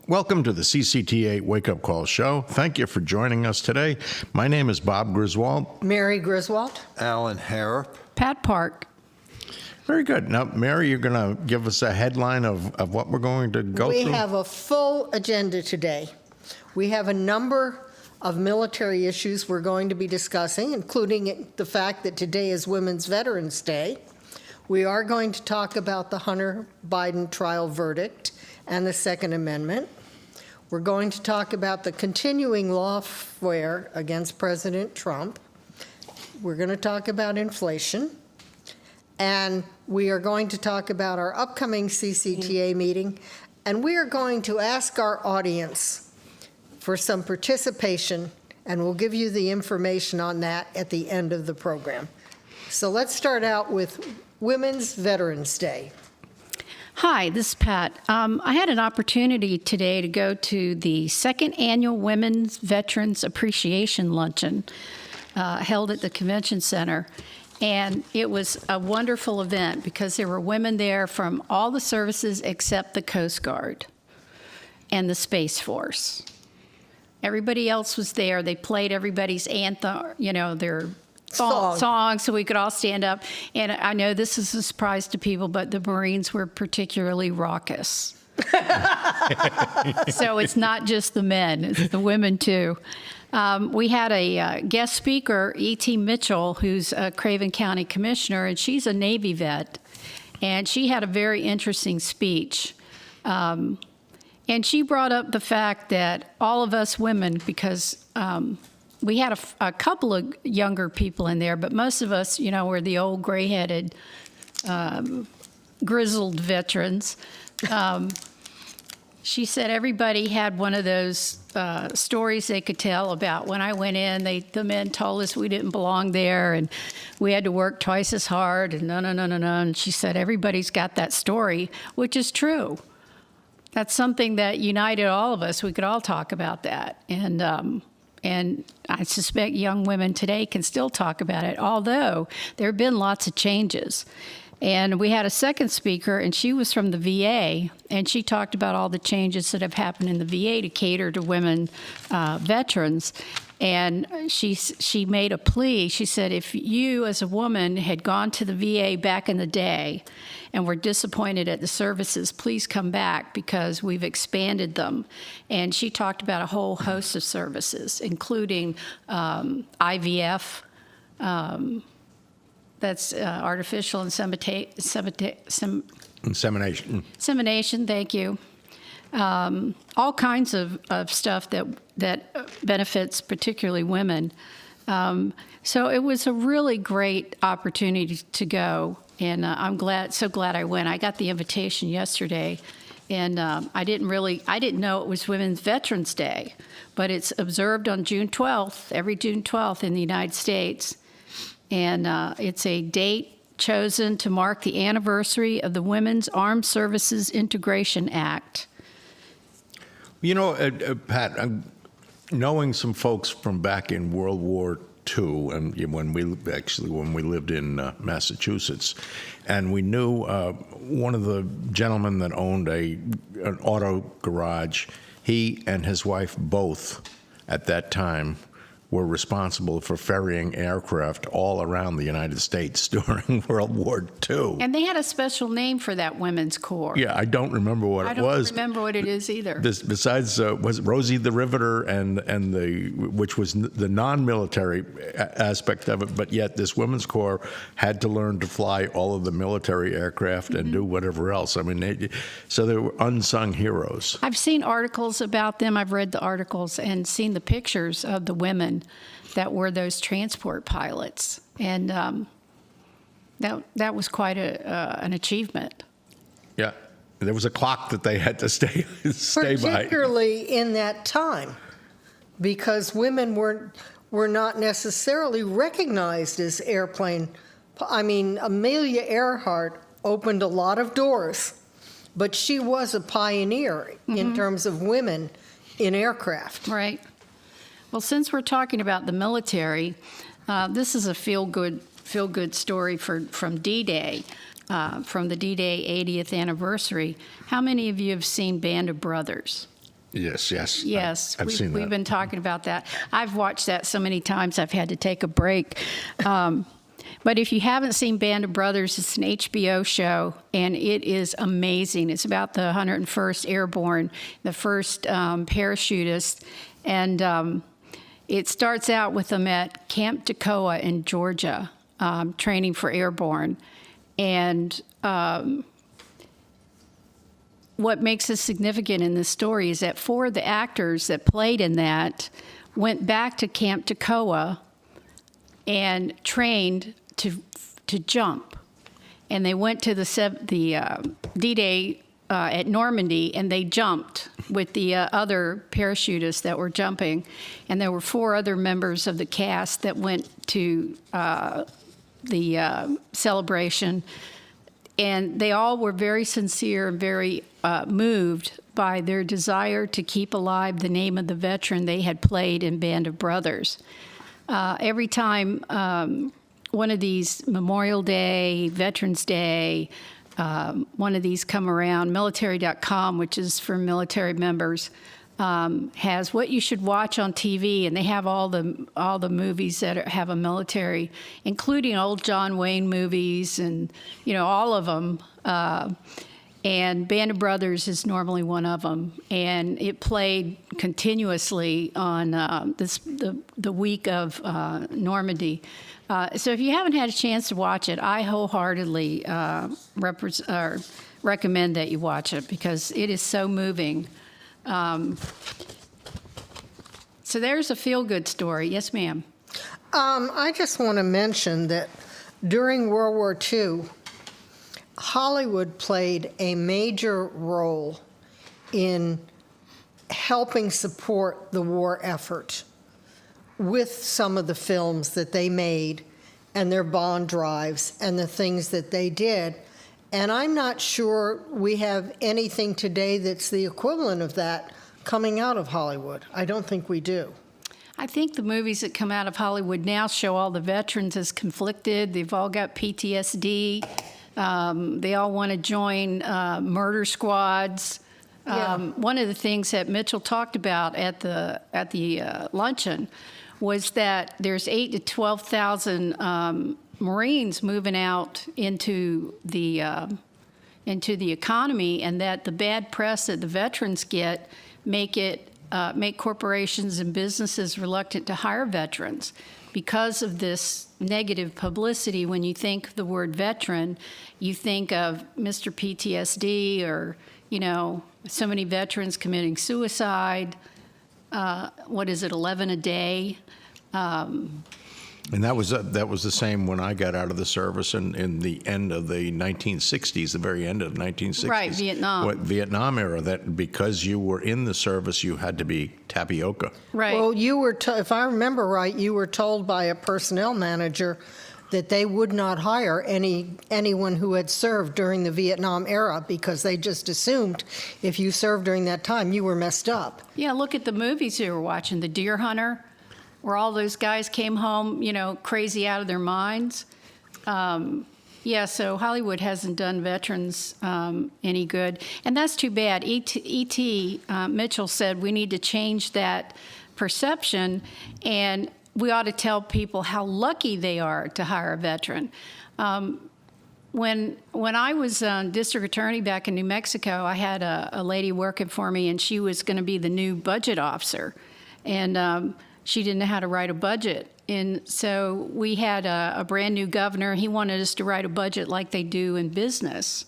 Welcome to the Ccta Wake Up Call show. Thank you for joining us today. My name is Bob Griswold. Mary Griswold. Alan Harrop. Pat Park. Very good. Now, Mary, you're going to give us a headline of what we're going to go through? We have a full agenda today. We have a number of military issues we're going to be discussing, including the fact that today is Women's Veterans Day. We are going to talk about the Hunter Biden trial verdict and the Second Amendment. We're going to talk about the continuing lawfare against President Trump. We're going to talk about inflation. And we are going to talk about our upcoming CCTA meeting. And we are going to ask our audience for some participation, and we'll give you the information on that at the end of the program. So let's start out with Women's Veterans Day. Hi, this is Pat. I had an opportunity today to go to the second annual Women's Veterans Appreciation Luncheon held at the Convention Center. And it was a wonderful event because there were women there from all the services except the Coast Guard and the Space Force. Everybody else was there. They played everybody's anthem, their song, so we could all stand up. And I know this is a surprise to people, but the Marines were particularly raucous. So it's not just the men, it's the women too. We had a guest speaker, E.T. Mitchell, who's a Craven County Commissioner, and she's a Navy vet. And she had a very interesting speech. And she brought up the fact that all of us women, because we had a couple of younger people in there, but most of us, were the old gray-headed, grizzled veterans. She said everybody had one of those stories they could tell about when I went in, the men told us we didn't belong there and we had to work twice as hard and no. And she said everybody's got that story, which is true. That's something that united all of us. We could all talk about that. And I suspect young women today can still talk about it, although there have been lots of changes. And we had a second speaker, and she was from the VA, and she talked about all the changes that have happened in the VA to cater to women veterans. And she made a plea. She said, if you as a woman had gone to the VA back in the day and were disappointed at the services, please come back because we've expanded them. And she talked about a whole host of services, including IVF, that's artificial insemination. Insemination, thank you. All kinds of stuff that benefits particularly women. So it was a really great opportunity to go, and I'm so glad I went. I got the invitation yesterday, and I didn't know it was Women's Veterans Day, but it's observed on June 12th, every June 12th in the United States. And it's a date chosen to mark the anniversary of the Women's Armed Services Integration Act. Pat, knowing some folks from back in World War II, and when we lived in Massachusetts, and we knew one of the gentlemen that owned an auto garage, he and his wife both at that time were responsible for ferrying aircraft all around the United States during World War II. And they had a special name for that women's corps. Yeah, I don't remember what it was. I don't remember what it is either. Besides, was it Rosie the Riveter which was the non-military aspect of it, but yet this women's corps had to learn to fly all of the military aircraft and do whatever else. I mean, so they were unsung heroes. I've seen articles about them. I've read the articles and seen the pictures of the women that were those transport pilots, and that was quite an achievement. Yeah, there was a clock that they had to stay by. Particularly in that time, because women were not necessarily recognized as airplane. I mean, Amelia Earhart opened a lot of doors, but she was a pioneer in terms of women in aircraft. Right. Well, since we're talking about the military, this is a feel-good story from D-Day, from the D-Day 80th anniversary. How many of you have seen Band of Brothers? Yes, yes. Yes, I've seen we've that. been talking about that. I've watched that so many times I've had to take a break. But if you haven't seen Band of Brothers, it's an HBO show, and it is amazing. It's about the 101st Airborne, the first parachutist, and it starts out with them at Camp Toccoa in Georgia, training for airborne. And what makes this significant in this story is that 4 of the actors that played in that went back to Camp Toccoa and trained to jump. And they went to the D-Day at Normandy, and they jumped with the other parachutists that were jumping. And there were 4 other members of the cast that went to the celebration. And they all were very sincere and very moved by their desire to keep alive the name of the veteran they had played in Band of Brothers. Every time one of these Memorial Day, Veterans Day, one of these come around, military.com, which is for military members, has what you should watch on TV, and they have all the movies that have a military, including old John Wayne movies, and all of them. And Band of Brothers is normally one of them, and it played continuously on the week of Normandy. So if you haven't had a chance to watch it, I wholeheartedly recommend that you watch it because it is so moving. So there's a feel-good story. Yes, ma'am. I just want to mention that during World War II, Hollywood played a major role in helping support the war effort with some of the films that they made and their bond drives and the things that they did. And I'm not sure we have anything today that's the equivalent of that coming out of Hollywood. I don't think we do. I think the movies that come out of Hollywood now show all the veterans as conflicted. They've all got PTSD. They all want to join murder squads. One of the things that Mitchell talked about at the luncheon was that there's 8,000 to 12,000 Marines moving out into the economy, and that the bad press that the veterans get make corporations and businesses reluctant to hire veterans because of this negative publicity. When you think of the word veteran, you think of Mr. PTSD or so many veterans committing suicide. What is it, 11 a day? And that was the same when I got out of the service in the end of the 1960s, the very end of the 1960s. Right, Vietnam. Vietnam era, that because you were in the service, you had to be tapioca. Right. Well, you were, if I remember right, you were told by a personnel manager that they would not hire anyone who had served during the Vietnam era because they just assumed if you served during that time, you were messed up. Yeah, look at the movies you were watching, The Deer Hunter, where all those guys came home, crazy out of their minds. So Hollywood hasn't done veterans any good. And that's too bad. E.T. Mitchell said we need to change that perception, and we ought to tell people how lucky they are to hire a veteran. When I was district attorney back in New Mexico, I had a lady working for me, and she was going to be the new budget officer. And she didn't know how to write a budget. And so we had a brand new governor. He wanted us to write a budget like they do in business,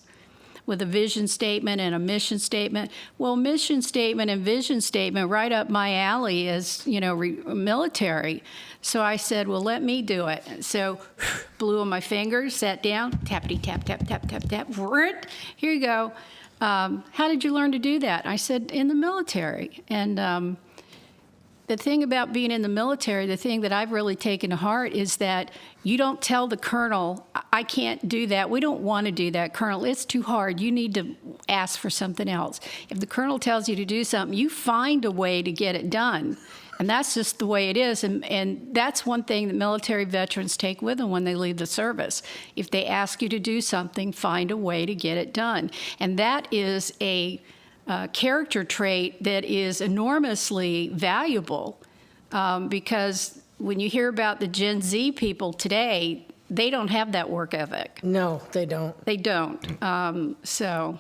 with a vision statement and a mission statement. Well, mission statement and vision statement right up my alley as, military. So I said, well, let me do it. So blew on my fingers, sat down, tappity, tap, tap, tap, tap, tap. Here you go. How did you learn to do that? I said, in the military. And the thing about being in the military, the thing that I've really taken to heart is that you don't tell the colonel, I can't do that. We don't want to do that, Colonel. It's too hard. You need to ask for something else. If the colonel tells you to do something, you find a way to get it done. And that's just the way it is. And that's one thing that military veterans take with them when they leave the service. If they ask you to do something, find a way to get it done. And that is a character trait that is enormously valuable, because when you hear about the Gen Z people today, they don't have that work ethic. No, they don't. They don't. So.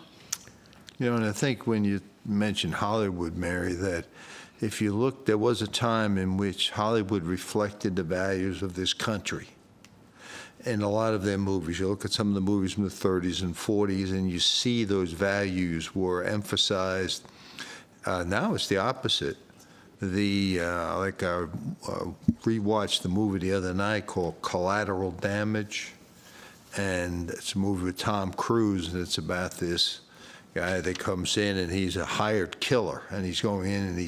And I think when you mentioned Hollywood, Mary, that if you look, there was a time in which Hollywood reflected the values of this country. In a lot of their movies, you look at some of the movies from the 30s and 40s, and you see those values were emphasized. Now it's the opposite. I rewatched the movie the other night called Collateral Damage, and it's a movie with Tom Cruise, and it's about this guy that comes in and he's a hired killer, and he's going in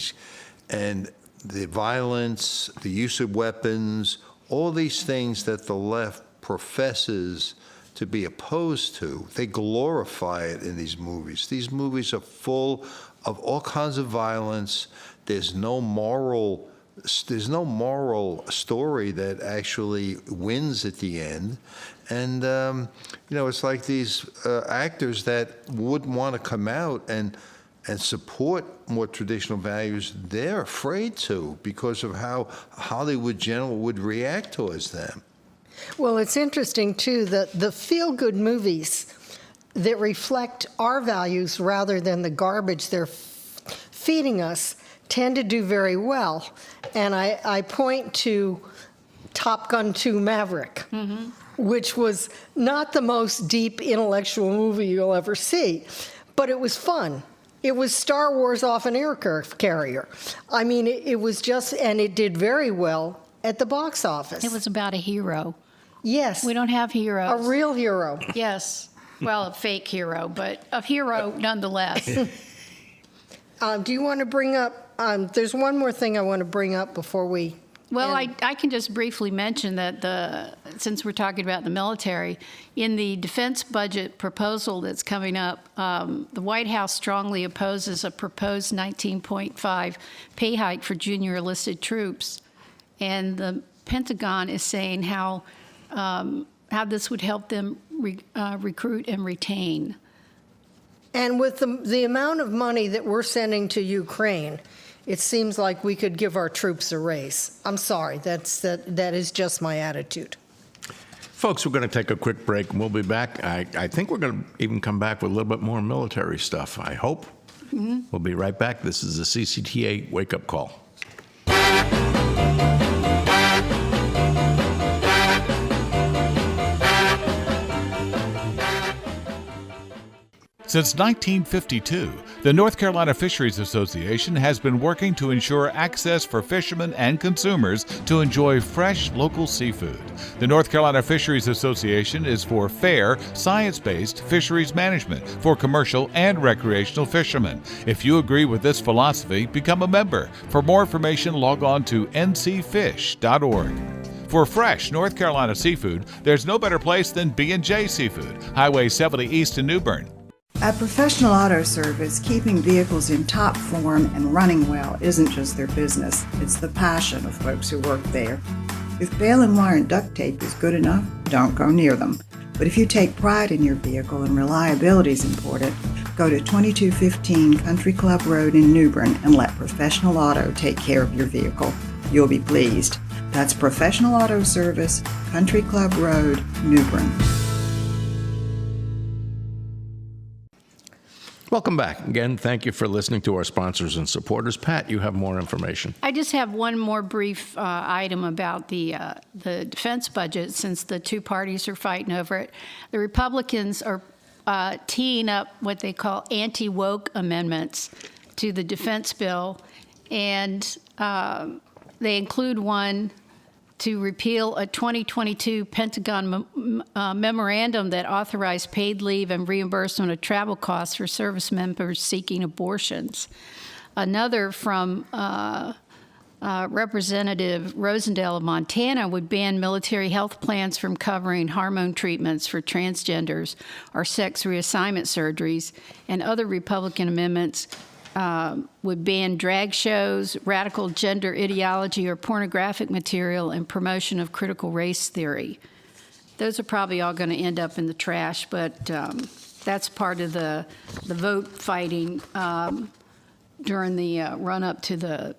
and the violence, the use of weapons, all these things that the left professes to be opposed to, they glorify it in these movies. These movies are full of all kinds of violence. There's no moral story that actually wins at the end. And, it's like these actors that wouldn't want to come out and support more traditional values. They're afraid to because of how Hollywood general would react towards them. Well, it's interesting, too, that the feel-good movies that reflect our values rather than the garbage they're feeding us tend to do very well. And I point to Top Gun 2 Maverick, which was not the most deep intellectual movie you'll ever see, but it was fun. It was Star Wars off an air carrier. I mean, it was just, and it did very well at the box office. It was about a hero. Yes. We don't have heroes. A real hero. Yes. Well, a fake hero, but a hero nonetheless. Do you want to bring up, there's one more thing I want to bring up before we... Well, I can just briefly mention that since we're talking about the military, in the defense budget proposal that's coming up, the White House strongly opposes a proposed 19.5 pay hike for junior enlisted troops. And the Pentagon is saying how this would help them recruit and retain. And with the amount of money that we're sending to Ukraine, it seems like we could give our troops a raise. I'm sorry, that is just my attitude. Folks, we're going to take a quick break, and we'll be back. I think we're going to even come back with a little bit more military stuff, I hope. We'll be right back. This is the CCTA Wake Up Call. Since 1952, the North Carolina Fisheries Association has been working to ensure access for fishermen and consumers to enjoy fresh local seafood. The North Carolina Fisheries Association is for fair, science-based fisheries management for commercial and recreational fishermen. If you agree with this philosophy, become a member. For more information, log on to ncfish.org. For fresh North Carolina seafood, there's no better place than B&J Seafood, Highway 70 East in New Bern. At Professional Auto Service, keeping vehicles in top form and running well isn't just their business, it's the passion of folks who work there. If bail and wire and duct tape is good enough, don't go near them. But if you take pride in your vehicle and reliability is important, go to 2215 Country Club Road in New Bern and let Professional Auto take care of your vehicle. You'll be pleased. That's Professional Auto Service, Country Club Road, New Bern. Welcome back. Again, thank you for listening to our sponsors and supporters. Pat, you have more information. I just have one more brief item about the defense budget, since the two parties are fighting over it. The Republicans are teeing up what they call anti-woke amendments to the defense bill, and they include one to repeal a 2022 Pentagon memorandum that authorized paid leave and reimbursement of travel costs for service members seeking abortions. Another from Representative Rosendale of Montana would ban military health plans from covering hormone treatments for transgenders or sex reassignment surgeries, and other Republican amendments would ban drag shows, radical gender ideology or pornographic material, and promotion of critical race theory. Those are probably all going to end up in the trash, but that's part of the vote fighting during the run-up to the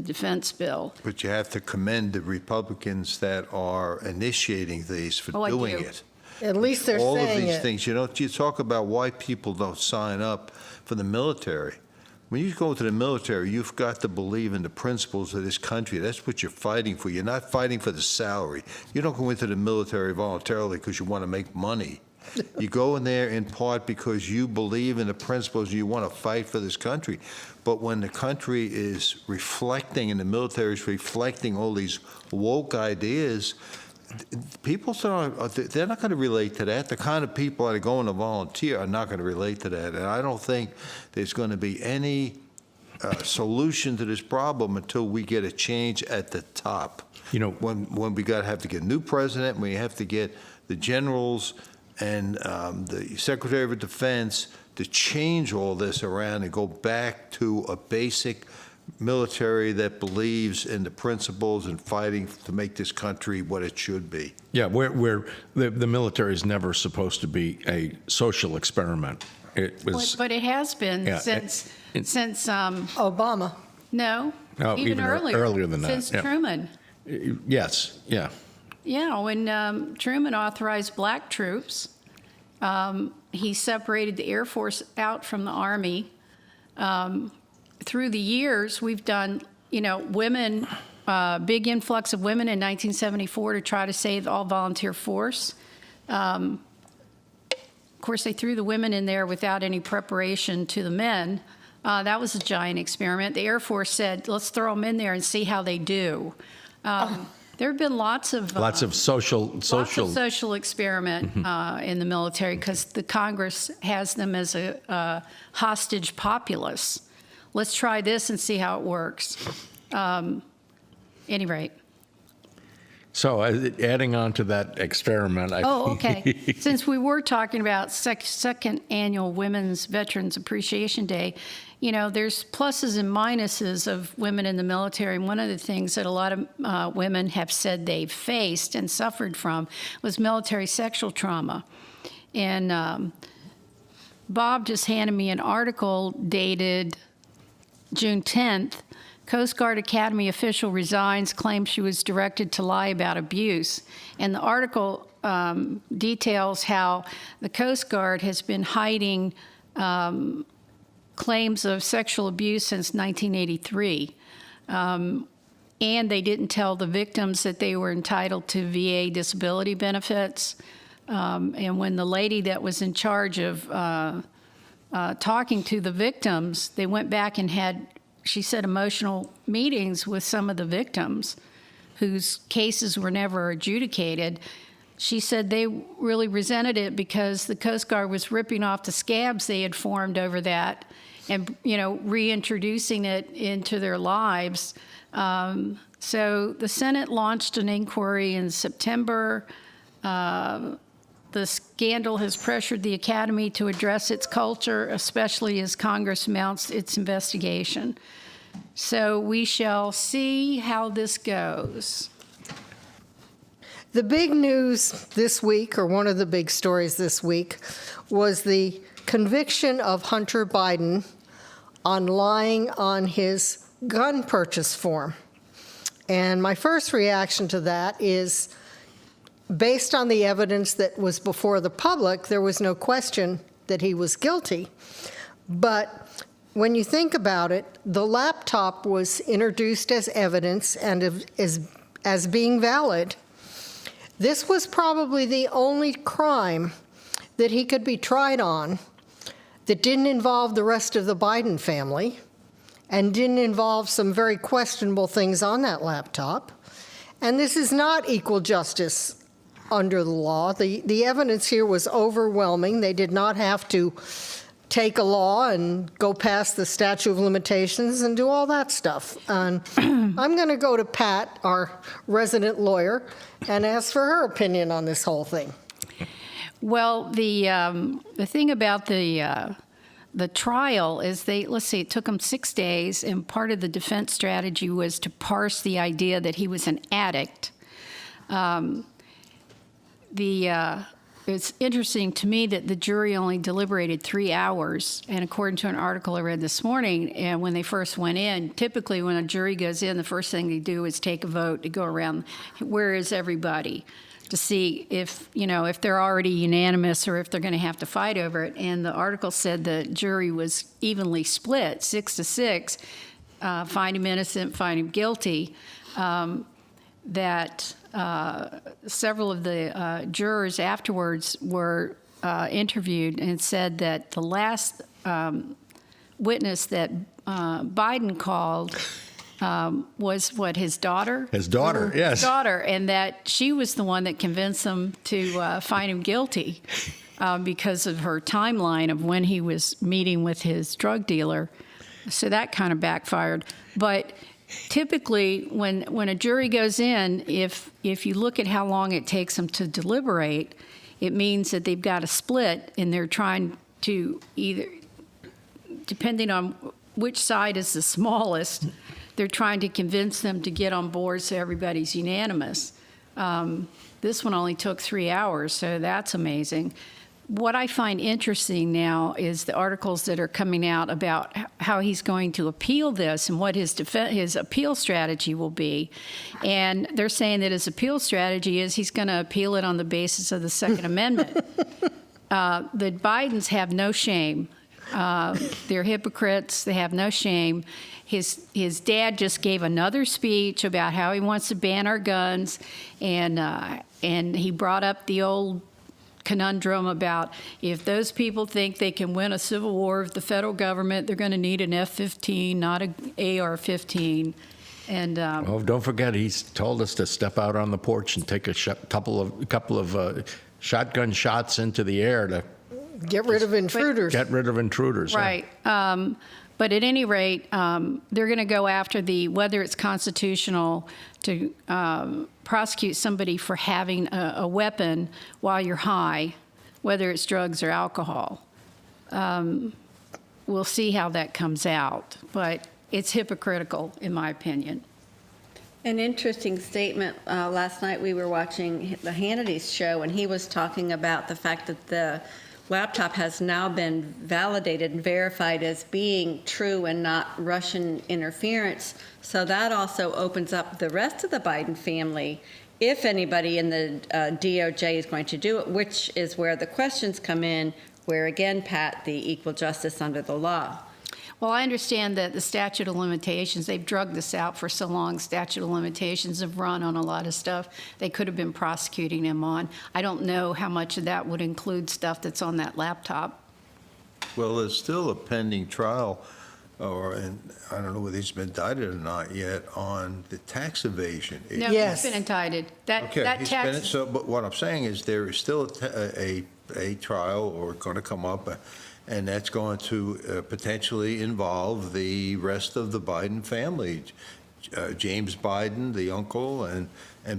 defense bill. But you have to commend the Republicans that are initiating these for Oh, I doing do. it. At least they're All of saying these it. things, you talk about why people don't sign up for the military. When you go to the military, you've got to believe in the principles of this country. That's what you're fighting for. You're not fighting for the salary. You don't go into the military voluntarily because you want to make money. You go in there in part because you believe in the principles and you want to fight for this country. But when the country is reflecting and the military is reflecting all these woke ideas, people they're not going to relate to that. The kind of people that are going to volunteer are not going to relate to that. And I don't think there's going to be any solution to this problem until we get a change at the top. You know, when we have to get a new president, we have to get the generals and the Secretary of Defense to change all this around and go back to a basic military that believes in the principles and fighting to make this country what it should be. Yeah, where the military is never supposed to be a social experiment. It was. But it has been Yeah, since Obama. No, Oh, even earlier than that, since yeah. Truman. Yes, yeah. Yeah, when Truman authorized black troops, he separated the Air Force out from the Army. Through the years, we've done, women, big influx of women in 1974 to try to save all volunteer force. Of course, they threw the women in there without any preparation to the men. That was a giant experiment. The Air Force said, let's throw them in there and see how they do. There have been lots of social experiment in the military because the Congress has them as a hostage populace. Let's try this and see how it works. Any rate. So adding on to that experiment, Okay. Since we were talking about second annual Women's Veterans Appreciation Day, there's pluses and minuses of women in the military. And one of the things that a lot of women have said they've faced and suffered from was military sexual trauma. And Bob just handed me an article dated June 10th. Coast Guard Academy official resigns, claims she was directed to lie about abuse. And the article details how the Coast Guard has been hiding claims of sexual abuse since 1983. And they didn't tell the victims that they were entitled to VA disability benefits. And when the lady that was in charge of talking to the victims, they went back and had, she said, emotional meetings with some of the victims whose cases were never adjudicated. She said they really resented it because the Coast Guard was ripping off the scabs they had formed over that and, reintroducing it into their lives. So the Senate launched an inquiry in September. The scandal has pressured the Academy to address its culture, especially as Congress mounts its investigation. So we shall see how this goes. The big news this week, or one of the big stories this week, was the conviction of Hunter Biden on lying on his gun purchase form. And my first reaction to that is, based on the evidence that was before the public, there was no question that he was guilty. But when you think about it, the laptop was introduced as evidence and as being valid. This was probably the only crime that he could be tried on that didn't involve the rest of the Biden family and didn't involve some very questionable things on that laptop. And this is not equal justice under the law. The evidence here was overwhelming. They did not have to take a law and go past the statute of limitations and do all that stuff. And I'm going to go to Pat, our resident lawyer, and ask for her opinion on this whole thing. Well, the thing about the trial is let's see, it took them 6 days, and part of the defense strategy was to parse the idea that he was an addict. The it's interesting to me that the jury only deliberated 3 hours. And according to an article I read this morning, and when they first went in, typically when a jury goes in, the first thing they do is take a vote to go around, where is everybody? To see if, if they're already unanimous or if they're going to have to fight over it. And the article said the jury was evenly split, 6-6, find him innocent, find him guilty. That several of the jurors afterwards were interviewed and said that the last witness that Biden called was his daughter? His daughter, yes. His daughter, and that she was the one that convinced them to find him guilty because of her timeline of when he was meeting with his drug dealer. So that kind of backfired. But typically, when a jury goes in, if you look at how long it takes them to deliberate, it means that they've got a split, and they're trying to either, depending on which side is the smallest, they're trying to convince them to get on board so everybody's unanimous. This one only took 3 hours, so that's amazing. What I find interesting now is the articles that are coming out about how he's going to appeal this and what his appeal strategy will be. And they're saying that his appeal strategy is he's going to appeal it on the basis of the Second Amendment. The Bidens have no shame. They're hypocrites. They have no shame. His dad just gave another speech about how he wants to ban our guns, and he brought up the old conundrum about if those people think they can win a civil war with the federal government, they're going to need an F-15, not an AR-15. And Oh, don't forget, he's told us to step out on the porch and take a couple of shotgun shots into the air to Get rid of intruders. get rid of intruders. right. But at any rate, they're going to go after whether it's constitutional to prosecute somebody for having a weapon while you're high, whether it's drugs or alcohol. We'll see how that comes out, but it's hypocritical, in my opinion. An interesting statement. Last night we were watching the Hannity's show, and he was talking about the fact that the laptop has now been validated and verified as being true and not Russian interference. So that also opens up the rest of the Biden family, if anybody in the DOJ is going to do it, which is where the questions come in, where again, Pat, the equal justice under the law. Well, I understand that the statute of limitations, they've drugged this out for so long, statute of limitations have run on a lot of stuff they could have been prosecuting him on. I don't know how much of that would include stuff that's on that laptop. Well, there's still a pending trial, and I don't know whether he's been indicted or not yet, on the tax evasion. No, Yes. he's been indicted. That Okay, tax. but what I'm saying is there is still a trial or going to come up, and that's going to potentially involve the rest of the Biden family, James Biden, the uncle, and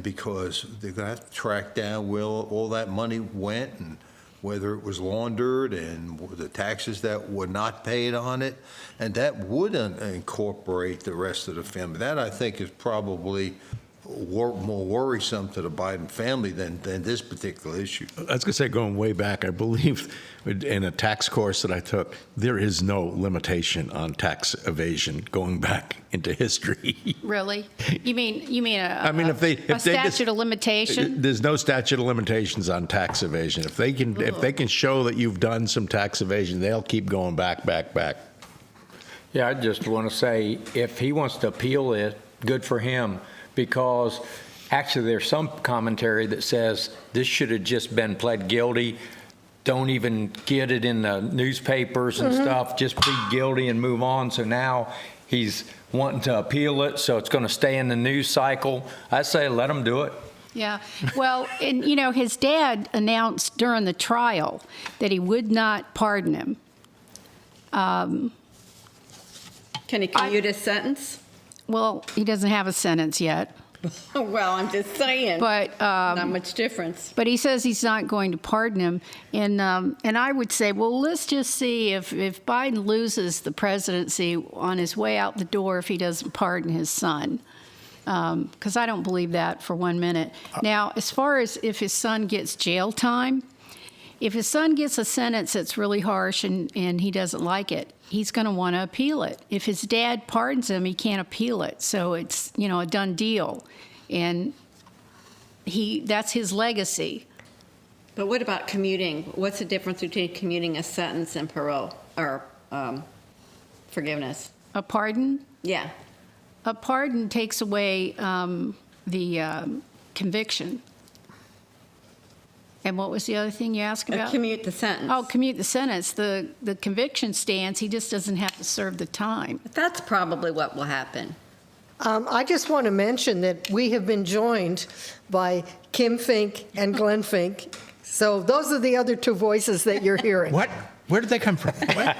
because they're going to have to track down where all that money went and whether it was laundered and the taxes that were not paid on it, and that would incorporate the rest of the family. That, I think, is probably more worrisome to the Biden family than this particular issue. I was going to say, going way back, I believe in a tax course that I took, there is no limitation on tax evasion going back into history. Really? You mean I mean, if they statute of limitation? There's no statute of limitations on tax evasion. If they can show that you've done some tax evasion, they'll keep going back. Yeah, I just want to say, if he wants to appeal it, good for him, because actually there's some commentary that says this should have just been pled guilty. Don't even get it in the newspapers and stuff. Just plead guilty and move on. So now he's wanting to appeal it, so it's going to stay in the news cycle. I say let him do it. Yeah. Well, and his dad announced during the trial that he would not pardon him. Can he commute his sentence? Well, he doesn't have a sentence yet. Well, I'm just saying. But not much difference. But he says he's not going to pardon him, and I would say, well, let's just see if Biden loses the presidency on his way out the door if he doesn't pardon his son, because I don't believe that for 1 minute. Now, as far as if his son gets jail time, if his son gets a sentence that's really harsh and he doesn't like it, he's going to want to appeal it. If his dad pardons him, he can't appeal it. So it's, a done deal. And that's his legacy. But what about commuting? What's the difference between commuting a sentence and parole or forgiveness? A pardon? Yeah. A pardon takes away the conviction. And what was the other thing you asked about? Commute the sentence. Oh, commute the sentence. The conviction stands. He just doesn't have to serve the time. That's probably what will happen. I just want to mention that we have been joined by Kim Fink and Glenn Fink. So those are the other two voices that you're hearing. What? Where did they come from? What?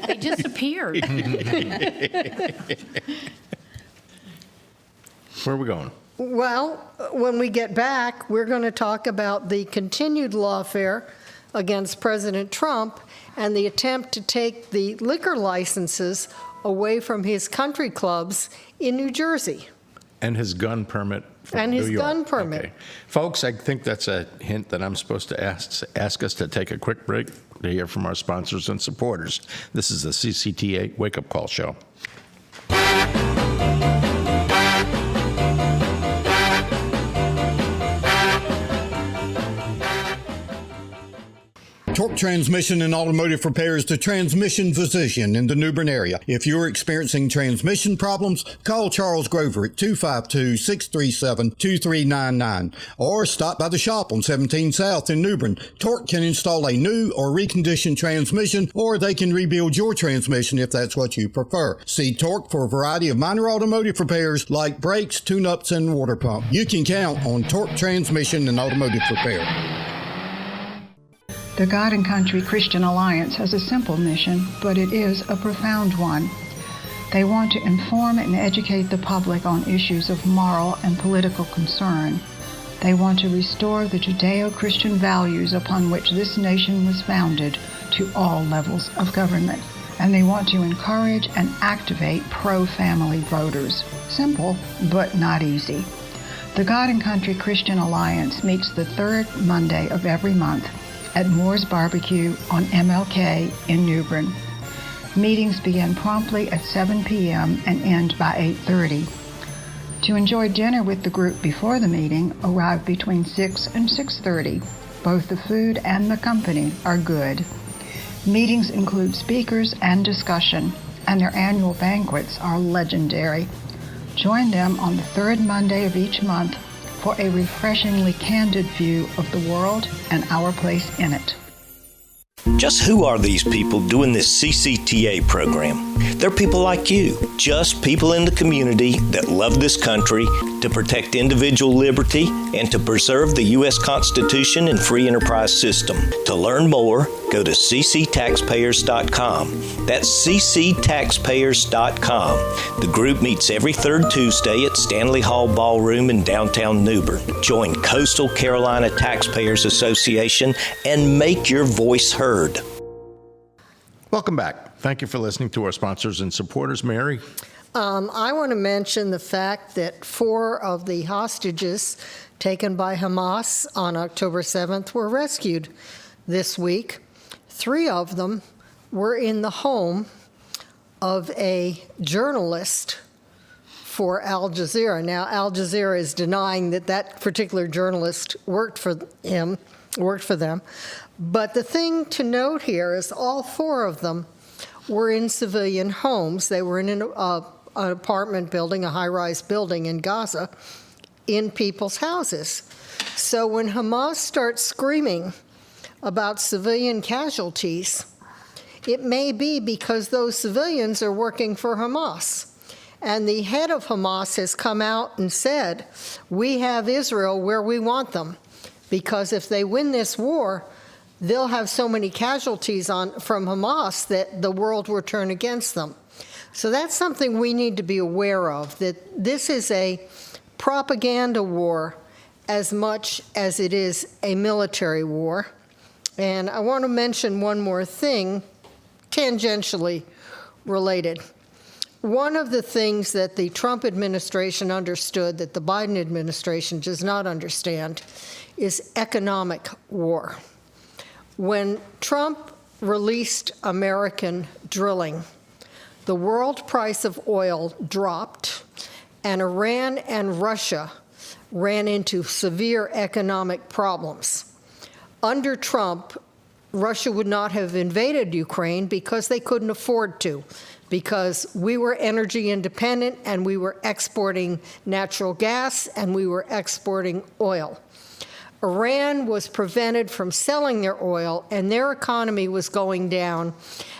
They disappeared. Where are we going? Well, when we get back, we're going to talk about the continued lawfare against President Trump and the attempt to take the liquor licenses away from his country clubs in New Jersey. And his gun permit from And New his York. gun permit. Okay. Folks, I think that's a hint that I'm supposed to ask us to take a quick break to hear from our sponsors and supporters. This is the CCTA Wake Up Call Show. Torque Transmission and Automotive Repair is the transmission physician in the New Bern area. If you're experiencing transmission problems, call Charles Grover at 252-637-2399 or stop by the shop on 17 South in New Bern. Torque can install a new or reconditioned transmission, or they can rebuild your transmission if that's what you prefer. See Torque for a variety of minor automotive repairs like brakes, tune-ups, and water pump. You can count on Torque Transmission and Automotive Repair. The God and Country Christian Alliance has a simple mission, but it is a profound one. They want to inform and educate the public on issues of moral and political concern. They want to restore the Judeo-Christian values upon which this nation was founded to all levels of government. And they want to encourage and activate pro-family voters. Simple, but not easy. The God and Country Christian Alliance meets the third Monday of every month at Moore's Barbecue on MLK in New Bern. Meetings begin promptly at 7 p.m. and end by 8:30. To enjoy dinner with the group before the meeting, arrive between 6 and 6:30. Both the food and the company are good. Meetings include speakers and discussion, and their annual banquets are legendary. Join them on the third Monday of each month for a refreshingly candid view of the world and our place in it. Just who are these people doing this CCTA program? They're people like you, just people in the community that love this country, to protect individual liberty, and to preserve the U.S. Constitution and free enterprise system. To learn more, go to cctaxpayers.com. That's cctaxpayers.com. The group meets every third Tuesday at Stanley Hall Ballroom in downtown New Bern. Join Coastal Carolina Taxpayers Association and make your voice heard. Welcome back. Thank you for listening to our sponsors and supporters. Mary? I want to mention the fact that 4 of the hostages taken by Hamas on October 7th were rescued this week. 3 of them were in the home of a journalist for Al Jazeera. Now, Al Jazeera is denying that that particular journalist worked for them. But the thing to note here is all 4 of them were in civilian homes. They were in an apartment building, a high-rise building in Gaza, in people's houses. So when Hamas starts screaming about civilian casualties, it may be because those civilians are working for Hamas. And the head of Hamas has come out and said, we have Israel where we want them, because if they win this war, they'll have so many casualties from Hamas that the world will turn against them. So that's something we need to be aware of, that this is a propaganda war as much as it is a military war. And I want to mention one more thing, tangentially related. One of the things that the Trump administration understood that the Biden administration does not understand is economic war. When Trump released American drilling, the world price of oil dropped, and Iran and Russia ran into severe economic problems. Under Trump, Russia would not have invaded Ukraine because they couldn't afford to, because we were energy independent and we were exporting natural gas and we were exporting oil. Iran was prevented from selling their oil, and their economy was going down,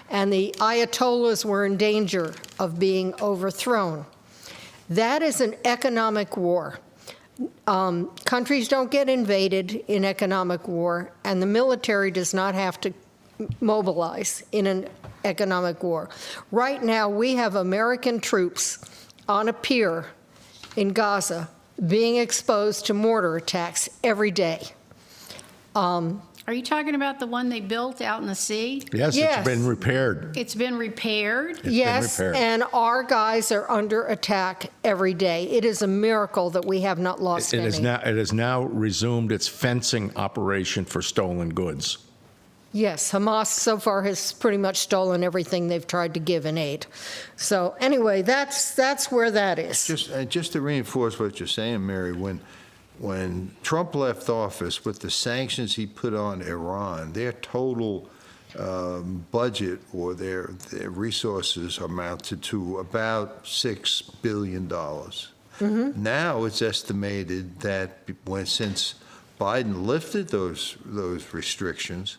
and the Ayatollahs were in danger of being overthrown. That is an economic war. Countries don't get invaded in economic war, and the military does not have to mobilize in an economic war. Right now, we have American troops on a pier in Gaza being exposed to mortar attacks every day. Are you talking about the one they built out in the sea? Yes, Yes. it's been repaired. It's been repaired? Yes, repaired. and our guys are under attack every day. It is a miracle that we have not lost It any. has now resumed its fencing operation for stolen goods. Yes, Hamas so far has pretty much stolen everything they've tried to give in aid. So anyway, that's where that is. Just to reinforce what you're saying, Mary, when Trump left office with the sanctions he put on Iran, their total budget or their resources amounted to about $6 billion. Now it's estimated that since Biden lifted those restrictions,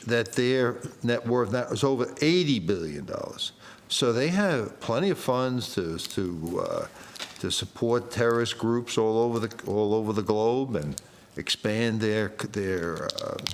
that their net worth now is over $80 billion. So they have plenty of funds to support terrorist groups all over the globe and expand their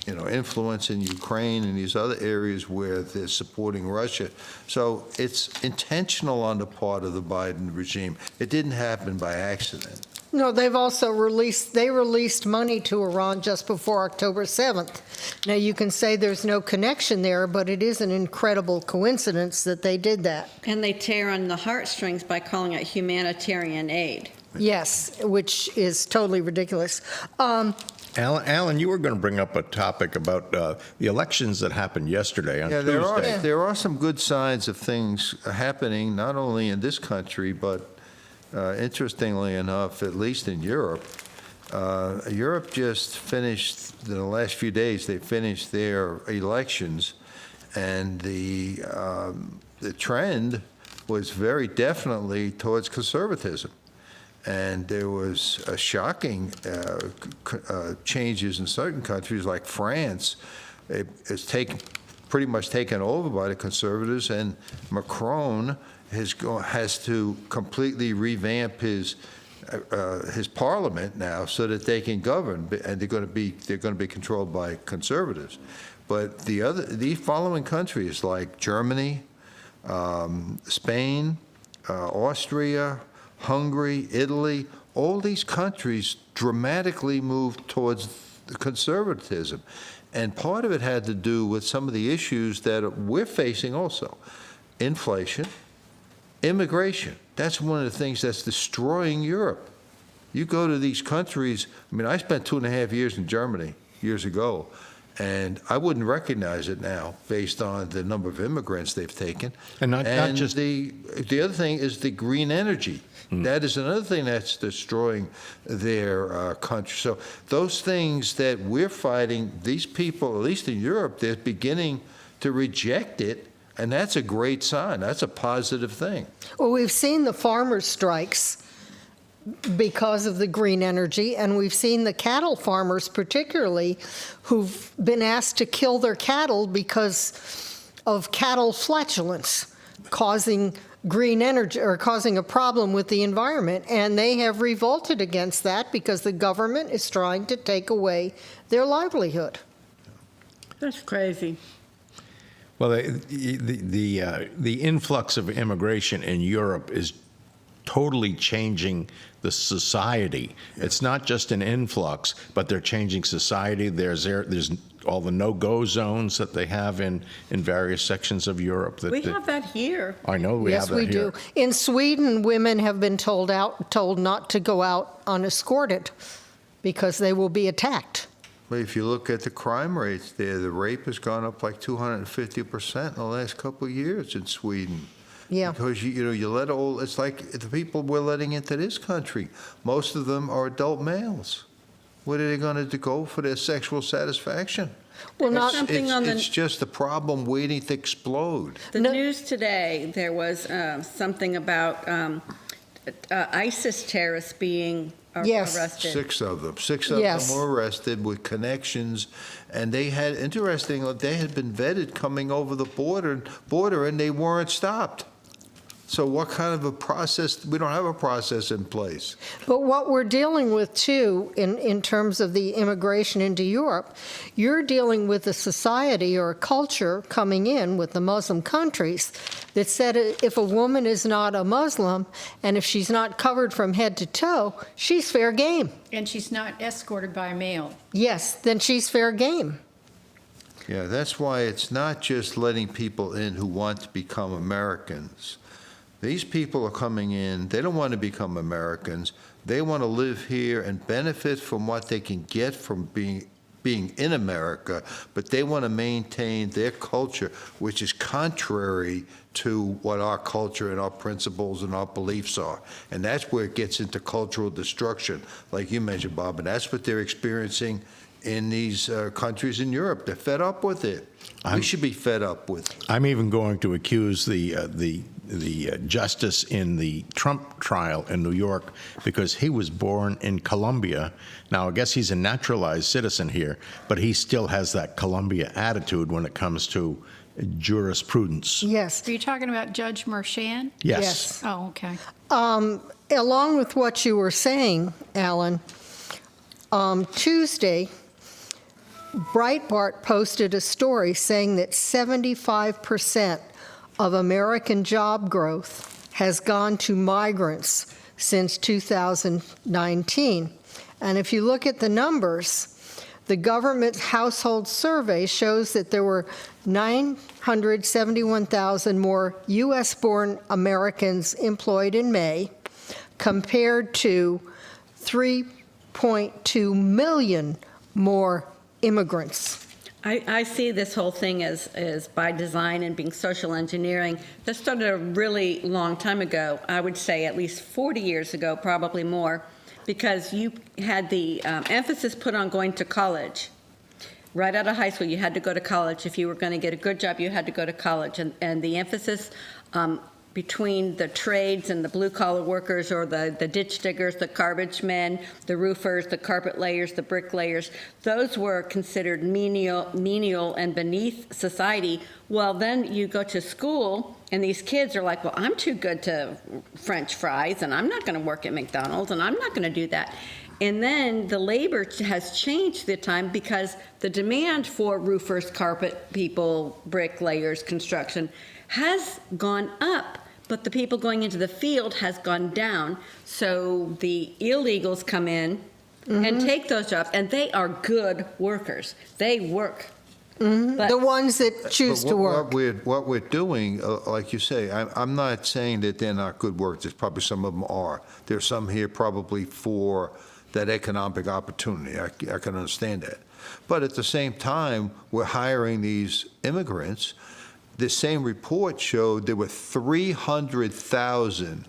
influence in Ukraine and these other areas where they're supporting Russia. So it's intentional on the part of the Biden regime. It didn't happen by accident. No, they've also released money to Iran just before October 7th. Now, you can say there's no connection there, but it is an incredible coincidence that they did that. And they tear on the heartstrings by calling it humanitarian aid. Yes, which is totally ridiculous. Alan, you were going to bring up a topic about the elections that happened yesterday on Tuesday. There are some good signs of things happening, not only in this country, but interestingly enough, at least in Europe. Europe just finished, in the last few days, they finished their elections, and the trend was very definitely towards conservatism. And there was a shocking changes in certain countries, like France. It's pretty much taken over by the conservatives, and Macron has to completely revamp his parliament now so that they can govern, and they're going to be controlled by conservatives. But the following countries like Germany, Spain, Austria, Hungary, Italy, all these countries dramatically moved towards conservatism. And part of it had to do with some of the issues that we're facing also. Inflation, immigration. That's one of the things that's destroying Europe. You go to these countries, I mean, I spent 2.5 years in Germany years ago, and I wouldn't recognize it now based on the number of immigrants they've taken. And not just the other thing is the green energy. That is another thing that's destroying their country. So those things that we're fighting, these people, at least in Europe, they're beginning to reject it, and that's a great sign. That's a positive thing. Well, we've seen the farmers' strikes because of the green energy, and we've seen the cattle farmers particularly who've been asked to kill their cattle because of cattle flatulence causing green energy or causing a problem with the environment, and they have revolted against that because the government is trying to take away their livelihood. That's crazy. Well, the influx of immigration in Europe is totally changing the society. It's not just an influx, but they're changing society. There's all the no-go zones that they have in various sections of Europe. We have that here. I know we have that here. Yes, we do. In Sweden, women have been told not to go out unescorted because they will be attacked. But if you look at the crime rates there, the rape has gone up like 250% in the last couple of years in Sweden. Yeah. Because, you let it's like the people we're letting into this country, most of them are adult males. What are they going to go for their sexual satisfaction? Well, not something on the- It's just a problem waiting to explode. The news today, there was something about ISIS terrorists being Yes. arrested. Six of them Yes. were arrested with connections, and they had they had been vetted coming over the border, and they weren't stopped. So what kind of a process? We don't have a process in place. But what we're dealing with, too, in terms of the immigration into Europe, you're dealing with a society or a culture coming in with the Muslim countries that said if a woman is not a Muslim and if she's not covered from head to toe, she's fair game. And she's not escorted by a male. Yes, then she's fair game. Yeah, that's why it's not just letting people in who want to become Americans. These people are coming in, they don't want to become Americans. They want to live here and benefit from what they can get from being in America, but they want to maintain their culture, which is contrary to what our culture and our principles and our beliefs are. And that's where it gets into cultural destruction, like you mentioned, Bob, and that's what they're experiencing in these countries in Europe. They're fed up with it. We should be fed up with it. I'm even going to accuse the justice in the Trump trial in New York because he was born in Colombia. Now, I guess he's a naturalized citizen here, but he still has that Colombia attitude when it comes to jurisprudence. Yes. Are you talking about Judge Merchan? Yes. Oh, okay. Along with what you were saying, Alan, Tuesday, Breitbart posted a story saying that 75% of American job growth has gone to migrants since 2019. And if you look at the numbers, the government household survey shows that there were 971,000 more U.S.-born Americans employed in May compared to 3.2 million more immigrants. I see this whole thing as by design and being social engineering. This started a really long time ago, I would say at least 40 years ago, probably more, because you had the emphasis put on going to college. Right out of high school, you had to go to college. If you were going to get a good job, you had to go to college. And the emphasis between the trades and the blue-collar workers or the ditch diggers, the garbage men, the roofers, the carpet layers, the bricklayers, those were considered menial and beneath society. Well, then you go to school, and these kids are like, well, I'm too good to French fries, and I'm not going to work at McDonald's, and I'm not going to do that. And then the labor has changed the time because the demand for roofers, carpet people, bricklayers, construction has gone up, but the people going into the field has gone down. So the illegals come in and take those jobs, and they are good workers. They work. But The ones that choose to work. What we're doing, like you say, I'm not saying that they're not good workers. Probably some of them are. There's some here probably for that economic opportunity. I can understand that. But at the same time, we're hiring these immigrants. The same report showed there were 300,000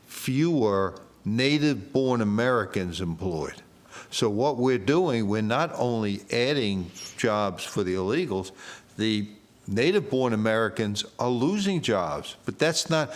fewer native-born Americans employed. So what we're doing, we're not only adding jobs for the illegals, the native-born Americans are losing jobs. But that's not,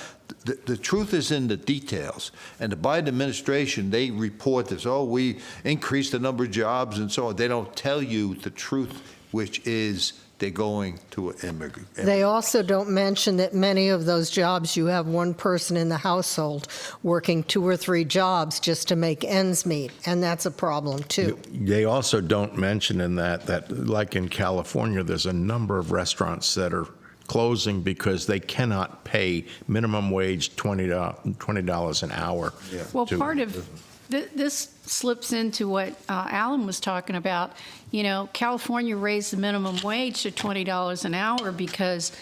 the truth is in the details. And the Biden administration, they report this, oh, we increased the number of jobs and so on. They don't tell you the truth, which is they're going to immigrant. They also don't mention that many of those jobs, you have one person in the household working 2 or 3 jobs just to make ends meet, and that's a problem, too. They also don't mention in that like in California, there's a number of restaurants that are closing because they cannot pay minimum wage $20 an hour. Yeah. Well, part of this slips into what Alan was talking about. You know, California raised the minimum wage to $20 an hour because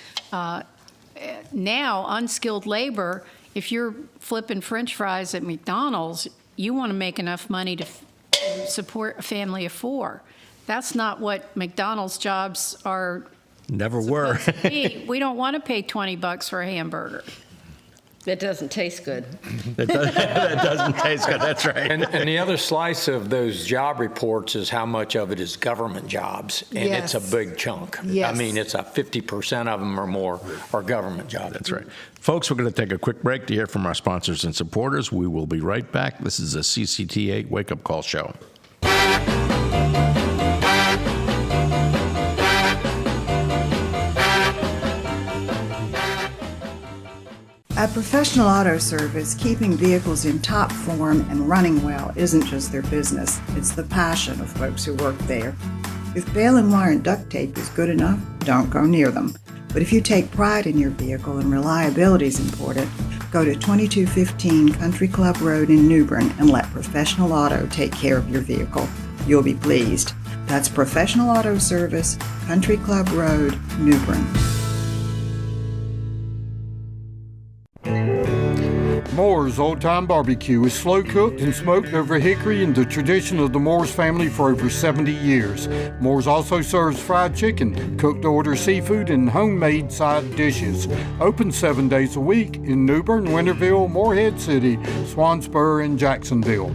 now unskilled labor, if you're flipping French fries at McDonald's, you want to make enough money to support a family of 4. That's not what McDonald's jobs are Never were. supposed to be. We don't want to pay $20 for a hamburger. It doesn't taste good. That doesn't taste good. That's right. And the other slice of those job reports is how much of it is government jobs, and it's a Yes. big chunk. Yes. I mean, it's a 50% of them or more are government jobs. That's right. Folks, we're going to take a quick break to hear from our sponsors and supporters. We will be right back. This is a CCTA Wake Up Call show. At Professional Auto Service, keeping vehicles in top form and running well isn't just their business, it's the passion of folks who work there. If baling and wire and duct tape is good enough, don't go near them. But if you take pride in your vehicle and reliability is important, go to 2215 Country Club Road in New Bern and let Professional Auto take care of your vehicle. You'll be pleased. That's Professional Auto Service, Country Club Road, New Bern. Moore's Old Time Barbecue is slow cooked and smoked over hickory in the tradition of the Moore's family for over 70 years. Moore's also serves fried chicken, cooked to order seafood, and homemade side dishes. Open 7 days a week in New Bern, Winterville, Morehead City, Swansboro, and Jacksonville.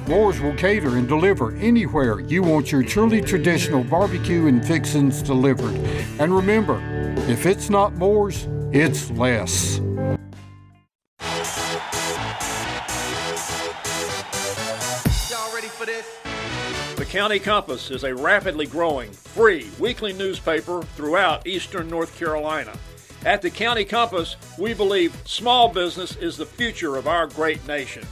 Moore's will cater and deliver anywhere you want your truly traditional barbecue and fixings delivered. And remember, if it's not Moore's, it's less. The County Compass is a rapidly growing, free weekly newspaper throughout eastern North Carolina. At the County Compass, we believe small business is the future of our great nation.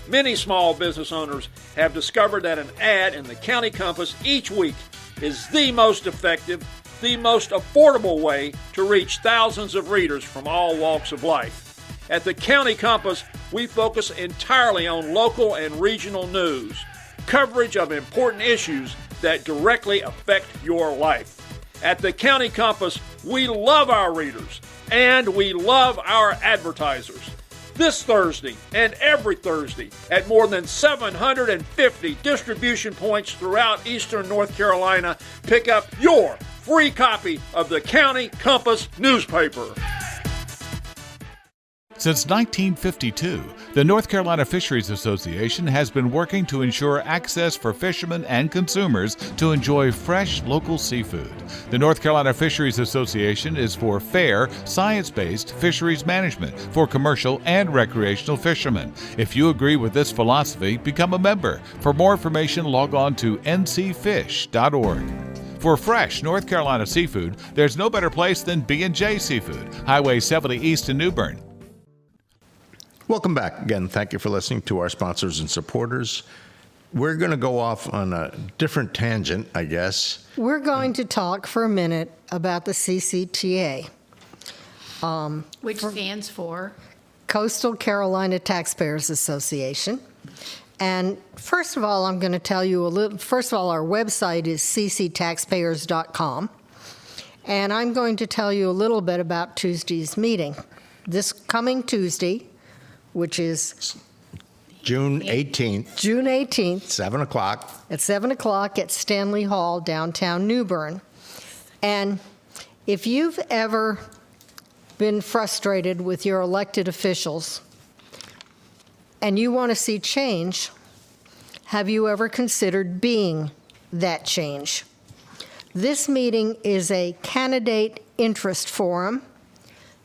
Many small business owners have discovered that an ad in the County Compass each week is the most effective, the most affordable way to reach thousands of readers from all walks of life. At the County Compass, we focus entirely on local and regional news, coverage of important issues that directly affect your life. At the County Compass, we love our readers and we love our advertisers. This Thursday and every Thursday at more than 750 distribution points throughout eastern North Carolina, pick up your free copy of the County Compass newspaper. Since 1952, the North Carolina Fisheries Association has been working to ensure access for fishermen and consumers to enjoy fresh local seafood. The North Carolina Fisheries Association is for fair, science-based fisheries management for commercial and recreational fishermen. If you agree with this philosophy, become a member. For more information, log on to ncfish.org. For fresh North Carolina seafood, there's no better place than B&J Seafood, Highway 70 East in New Bern. Welcome back. Again, thank you for listening to our sponsors and supporters. We're going to go off on a different tangent, I guess. We're going to talk for a minute about the CCTA. Which stands for? Coastal Carolina Taxpayers Association. And first of all, I'm going to tell you a little, first of all, our website is cctaxpayers.com. And I'm going to tell you a little bit about Tuesday's meeting. This coming Tuesday, which is June 18th. June 18th. 7 o'clock. At 7 o'clock at Stanley Hall, downtown New Bern. And if you've ever been frustrated with your elected officials and you want to see change, have you ever considered being that change? This meeting is a candidate interest forum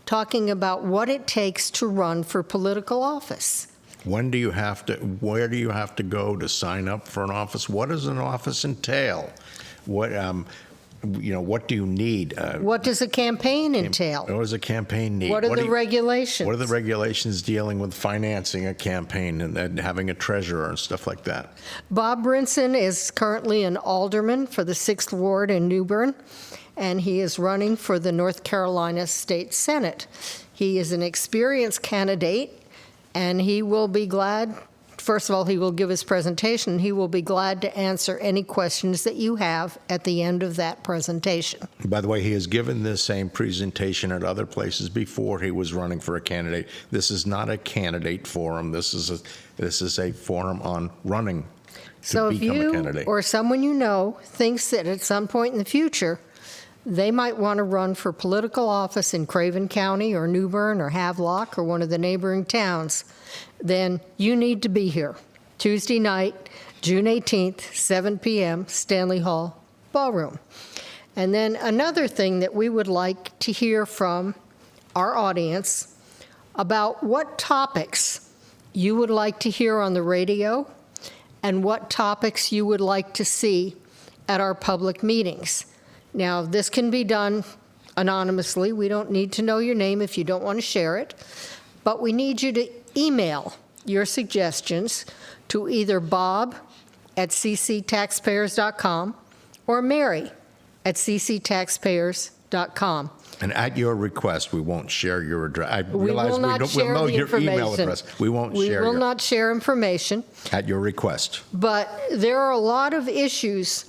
talking about what it takes to run for political office. Where do you have to go to sign up for an office? What does an office entail? What do you need? What does a campaign entail? What does a campaign need? What are the regulations? What are the regulations dealing with financing a campaign and having a treasurer and stuff like that? Bob Brinson is currently an alderman for the 6th Ward in New Bern, and he is running for the North Carolina State Senate. He is an experienced candidate, and he will be glad, first of all, he will give his presentation. He will be glad to answer any questions that you have at the end of that presentation. By the way, he has given this same presentation at other places before he was running for a candidate. This is not a candidate forum. This is a forum on running So if become a you candidate. or someone you know thinks that at some point in the future, they might want to run for political office in Craven County or New Bern or Havelock or one of the neighboring towns, then you need to be here. Tuesday night, June 18th, 7 p.m., Stanley Hall Ballroom. And then another thing that we would like to hear from our audience about what topics you would like to hear on the radio and what topics you would like to see at our public meetings. Now, this can be done anonymously. We don't need to know your name if you don't want to share it, but we need you to email your suggestions to either bob@cctaxpayers.com or mary@cctaxpayers.com. And at your request, we won't share your address. I We realize will not we'll share know the your email information. address. We won't We share will your, not share information, at your request. but there are a lot of issues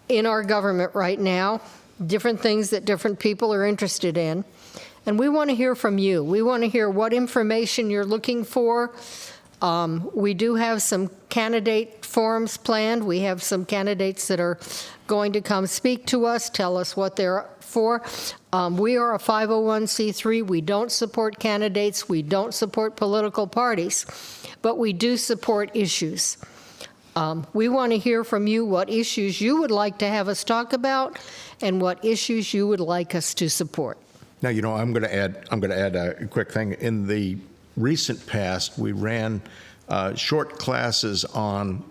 in our government right now, different things that different people are interested in, and we want to hear from you. We want to hear what information you're looking for. We do have some candidate forums planned. We have some candidates that are going to come speak to us, tell us what they're for. We are a 501c3. We don't support candidates. We don't support political parties, but we do support issues. We want to hear from you what issues you would like to have us talk about and what issues you would like us to support. Now, you know, I'm going to add a quick thing. In the recent past, we ran short classes on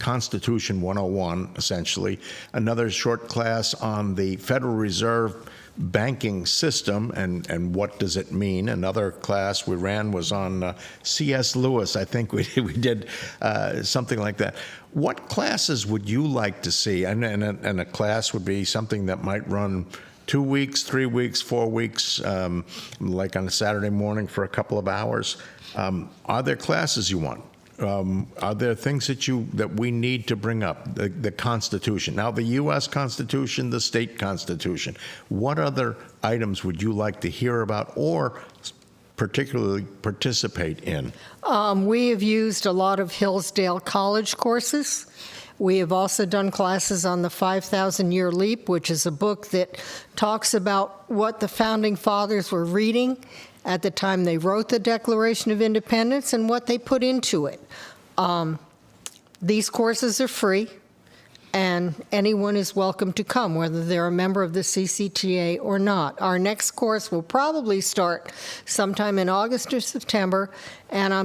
Constitution 101, essentially, another short class on the Federal Reserve banking system and what does it mean. Another class we ran was on C.S. Lewis. I think we did something like that. What classes would you like to see? And a class would be something that might run 2 weeks, 3 weeks, 4 weeks, like on a Saturday morning for a couple of hours. Are there classes you want? Are there things that we need to bring up? The Constitution. Now, the U.S. Constitution, the state Constitution. What other items would you like to hear about or particularly participate in? We have used a lot of Hillsdale College courses. We have also done classes on the 5,000-Year Leap, which is a book that talks about what the Founding Fathers were reading at the time they wrote the Declaration of Independence and what they put into it. These courses are free, and anyone is welcome to come, whether they're a member of the Ccta or not. Our next course will probably start sometime in August or September, and I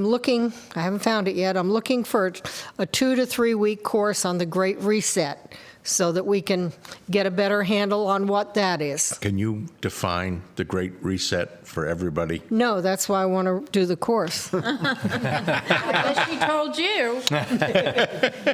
haven't found it yet, I'm looking for a 2 to 3 week course on the Great Reset so that we can get a better handle on what that is. Can you define the Great Reset for everybody? No, that's why I want to do the course. Because she told you.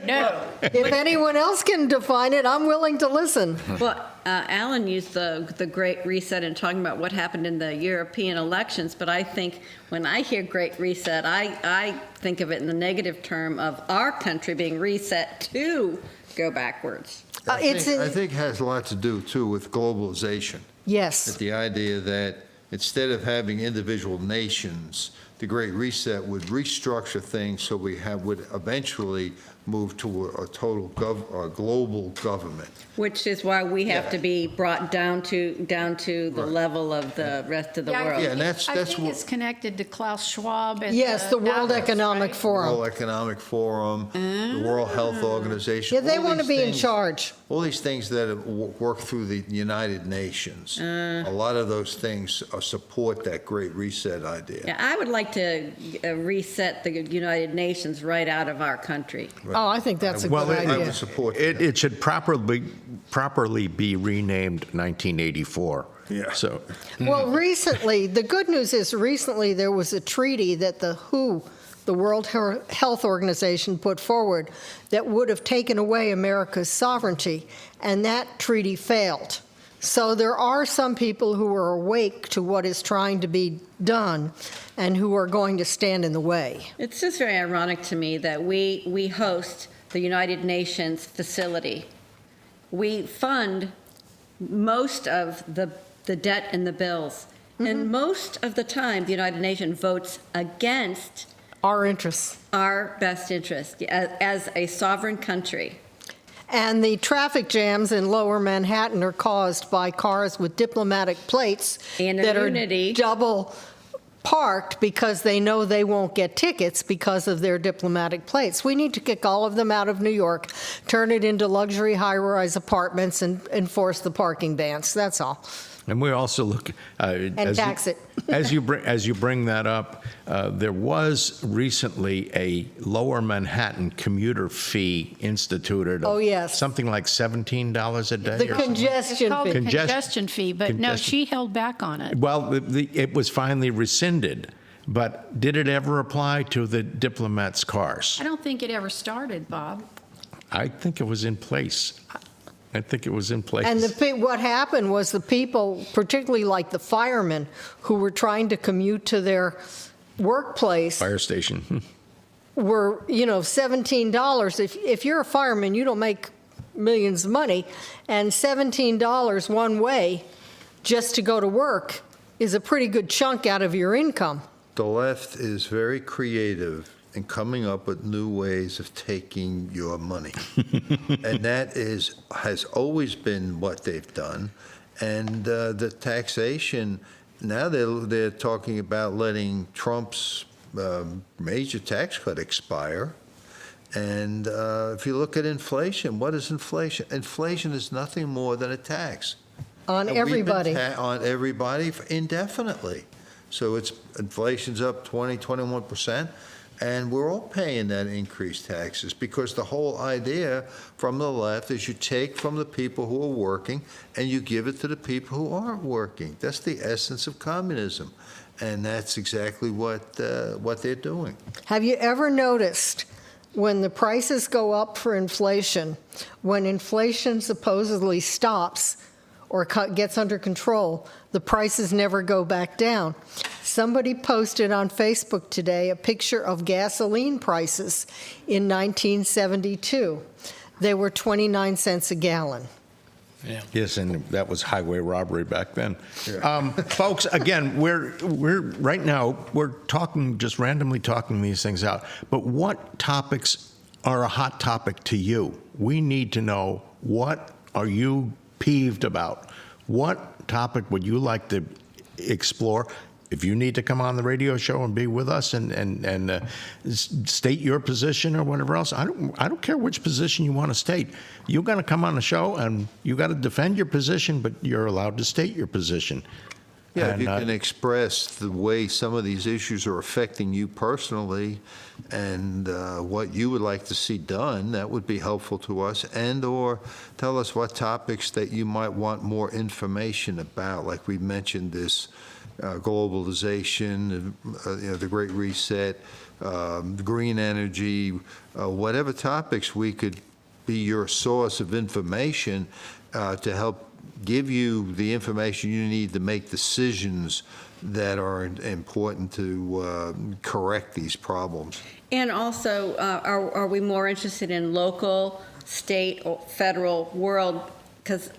No. If anyone else can define it, I'm willing to listen. Well, Alan used the Great Reset in talking about what happened in the European elections, but I think when I hear Great Reset, I think of it in the negative term of our country being reset to go backwards. I think it has a lot to do, too, with globalization. Yes. The idea that instead of having individual nations, the Great Reset would restructure things so we would eventually move to a total global government. Which is why we have to be brought down to the level of the rest of the world. Yeah, and I that's think what. it's connected to Klaus Schwab. And Yes, the World Davos, Economic right? Forum. World Economic Forum, the World Health Organization. Yeah, they all want to these be in things- charge. All these things that work through the United Nations, a lot of those things support that Great Reset idea. Yeah, I would like to reset the United Nations right out of our country. Oh, I think that's a Well, good I idea. would support It that. should properly be renamed 1984. Yeah. So, Well, recently, the good news is recently there was a treaty that the WHO, the World Health Organization, put forward that would have taken away America's sovereignty, and that treaty failed. So there are some people who are awake to what is trying to be done and who are going to stand in the way. It's just very ironic to me that we host the United Nations facility. We fund most of the debt and the bills. And most of the time, the United Nations votes against Our interests. our best interest as a sovereign country. And the traffic jams in lower Manhattan are caused by cars with diplomatic plates And that immunity. are double parked because they know they won't get tickets because of their diplomatic plates. We need to kick all of them out of New York, turn it into luxury high-rise apartments, and enforce the parking bans. That's all. And we also look And tax it. as you bring that up. There was recently a Lower Manhattan commuter fee instituted. Of Oh, yes. something like $17 a day. The or something. congestion Called fee. the Congest- congestion fee, but no, congestion. she held back on it. Well, it was finally rescinded, but did it ever apply to the diplomats' cars? I don't think it ever started, Bob. I think it was in place. I think it was in place. And what happened was the people, particularly like the firemen, who were trying to commute to their workplace, Fire station. were, $17. If you're a fireman, you don't make millions of money, and $17 one way just to go to work is a pretty good chunk out of your income. The left is very creative in coming up with new ways of taking your money. And that has always been what they've done. And the taxation, now they're talking about letting Trump's major tax cut expire. And if you look at inflation, what is inflation? Inflation is nothing more than a tax. On And we've been everybody. on everybody indefinitely. So inflation's up 21%, and we're all paying that increased taxes because the whole idea from the left is you take from the people who are working and you give it to the people who aren't working. That's the essence of communism, and that's exactly what they're doing. Have you ever noticed when the prices go up for inflation, when inflation supposedly stops or gets under control, the prices never go back down? Somebody posted on Facebook today a picture of gasoline prices in 1972. They were 29 cents a gallon. Yes, and that was highway robbery back then. Folks, again, we're right now, we're talking, just randomly talking these things out. But what topics are a hot topic to you? We need to know, what are you peeved about? What topic would you like to explore? If you need to come on the radio show and be with us and state your position or whatever else, I don't care which position you want to state. You're going to come on the show and you got to defend your position, but you're allowed to state your position. Yeah, if And, you can express the way some of these issues are affecting you personally and what you would like to see done, that would be helpful to us, and/or tell us what topics that you might want more information about, like we mentioned this globalization, the Great Reset, green energy, whatever topics we could be your source of information to help give you the information you need to make decisions that are important to correct these problems. And also, are we more interested in local, state, or federal, world? Because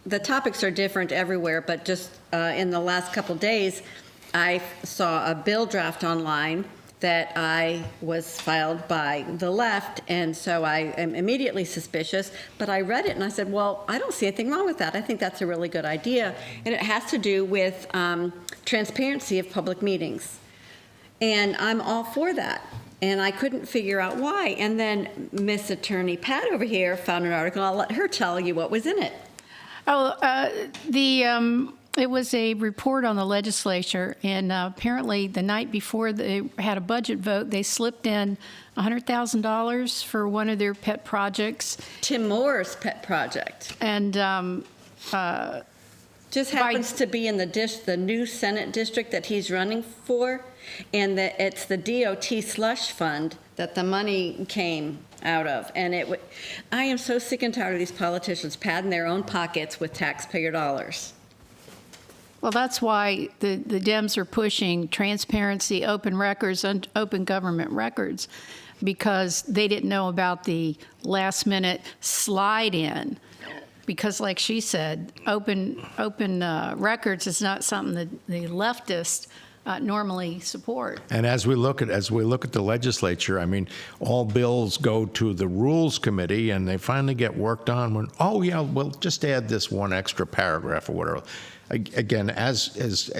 the topics are different everywhere, but just in the last couple days, I saw a bill draft online that was filed by the left, and so I am immediately suspicious, but I read it and I said, well, I don't see anything wrong with that. I think that's a really good idea, and it has to do with transparency of public meetings. And I'm all for that, and I couldn't figure out why. And then Miss Attorney Pat over here found an article. I'll let her tell you what was in it. It was a report on the legislature, and apparently the night before they had a budget vote, they slipped in $100,000 for one of their pet projects. Tim Moore's pet project. And just happens to be in the new Senate district that he's running for, and it's the DOT slush fund that the money came out of. And I am so sick and tired of these politicians padding their own pockets with taxpayer dollars. well, that's why the Dems are pushing transparency, open records, and open government records, because they didn't know about the last-minute slide-in. Because, like she said, open records is not something that the leftists normally support. And as we look at the legislature, I mean, all bills go to the Rules Committee, and they finally get worked on when, oh yeah, we'll just add this one extra paragraph or whatever. Again, as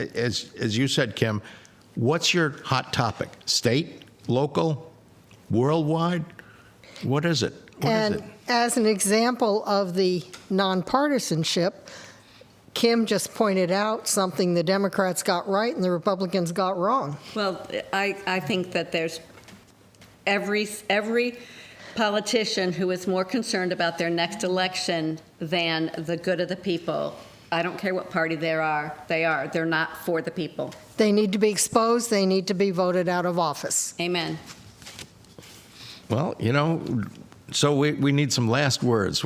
you said, Kim, what's your hot topic? State, local, worldwide? What is it? And as an example of the nonpartisanship, Kim just pointed out something the Democrats got right and the Republicans got wrong. Well, I think that there's every politician who is more concerned about their next election than the good of the people. I don't care what party they are. They're not for the people. They need to be exposed. They need to be voted out of office. Amen. Well, so we need some last words.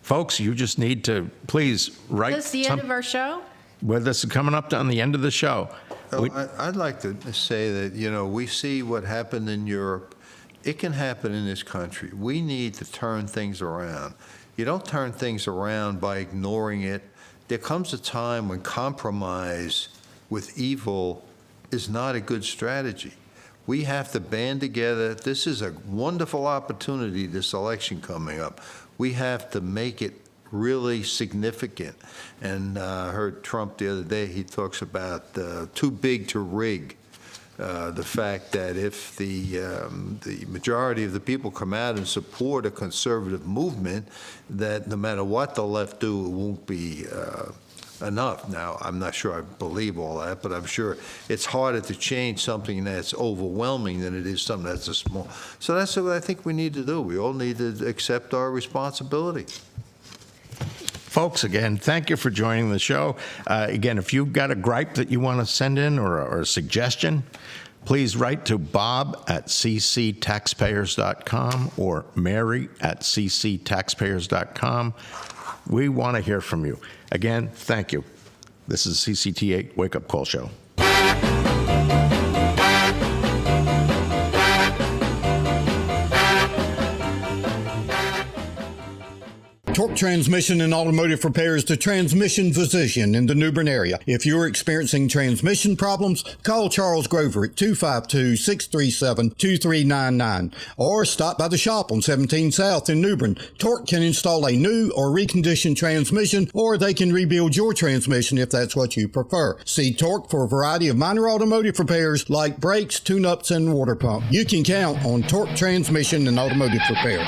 Folks, you just need to please write. Is this the end of our show? Well, this is coming up on the end of the show. I'd like to say that, we see what happened in Europe. It can happen in this country. We need to turn things around. You don't turn things around by ignoring it. There comes a time when compromise with evil is not a good strategy. We have to band together. This is a wonderful opportunity, this election coming up. We have to make it really significant. And I heard Trump the other day, he talks about too big to rig. The fact that if the majority of the people come out and support a conservative movement, that no matter what the left do, it won't be enough. Now, I'm not sure I believe all that, but I'm sure it's harder to change something that's overwhelming than it is something that's a small. So that's what I think we need to do. We all need to accept our responsibility. Folks, again, thank you for joining the show. Again, if you've got a gripe that you want to send in or a suggestion, please write to bob@cctaxpayers.com or mary@cctaxpayers.com. We want to hear from you. Again, thank you. This is CCTA Wake Up Call Show. Torque Transmission and Automotive Repair is the transmission physician in the New Bern area. If you're experiencing transmission problems, call Charles Grover at 252-637-2399 or stop by the shop on 17 South in New Bern. Torque can install a new or reconditioned transmission, or they can rebuild your transmission if that's what you prefer. See Torque for a variety of minor automotive repairs like brakes, tune-ups, and water pump. You can count on Torque Transmission and Automotive Repair.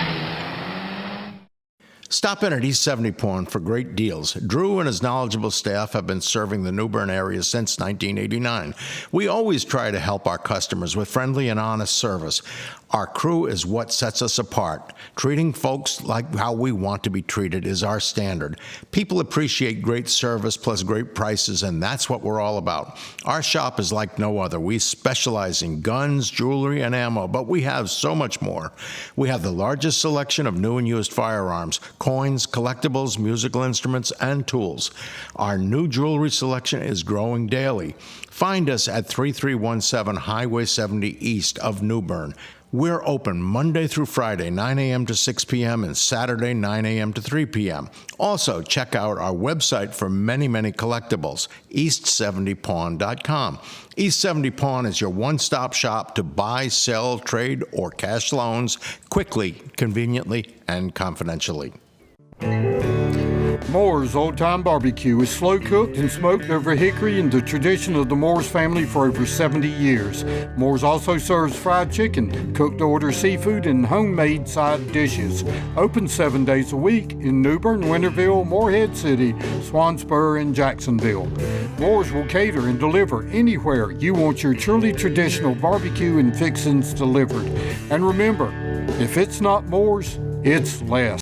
Stop in at East 70 Pawn for great deals. Drew and his knowledgeable staff have been serving the New Bern area since 1989. We always try to help our customers with friendly and honest service. Our crew is what sets us apart. Treating folks like how we want to be treated is our standard. People appreciate great service plus great prices, and that's what we're all about. Our shop is like no other. We specialize in guns, jewelry, and ammo, but we have so much more. We have the largest selection of new and used firearms, coins, collectibles, musical instruments, and tools. Our new jewelry selection is growing daily. Find us at 3317 Highway 70 east of New Bern. We're open Monday through Friday, 9 a.m. to 6 p.m., and Saturday, 9 a.m. to 3 p.m. Also, check out our website for many, many collectibles, east70pawn.com. East 70 Pawn is your one-stop shop to buy, sell, trade, or cash loans quickly, conveniently, and confidentially. Moore's Old Time Barbecue is slow cooked and smoked over hickory in the tradition of the Moore's family for over 70 years. Moore's also serves fried chicken, cooked to order seafood, and homemade side dishes. Open 7 days a week in New Bern, Winterville, Morehead City, Swansboro, and Jacksonville. Moore's will cater and deliver anywhere you want your truly traditional barbecue and fixings delivered. And remember, if it's not Moore's, it's less.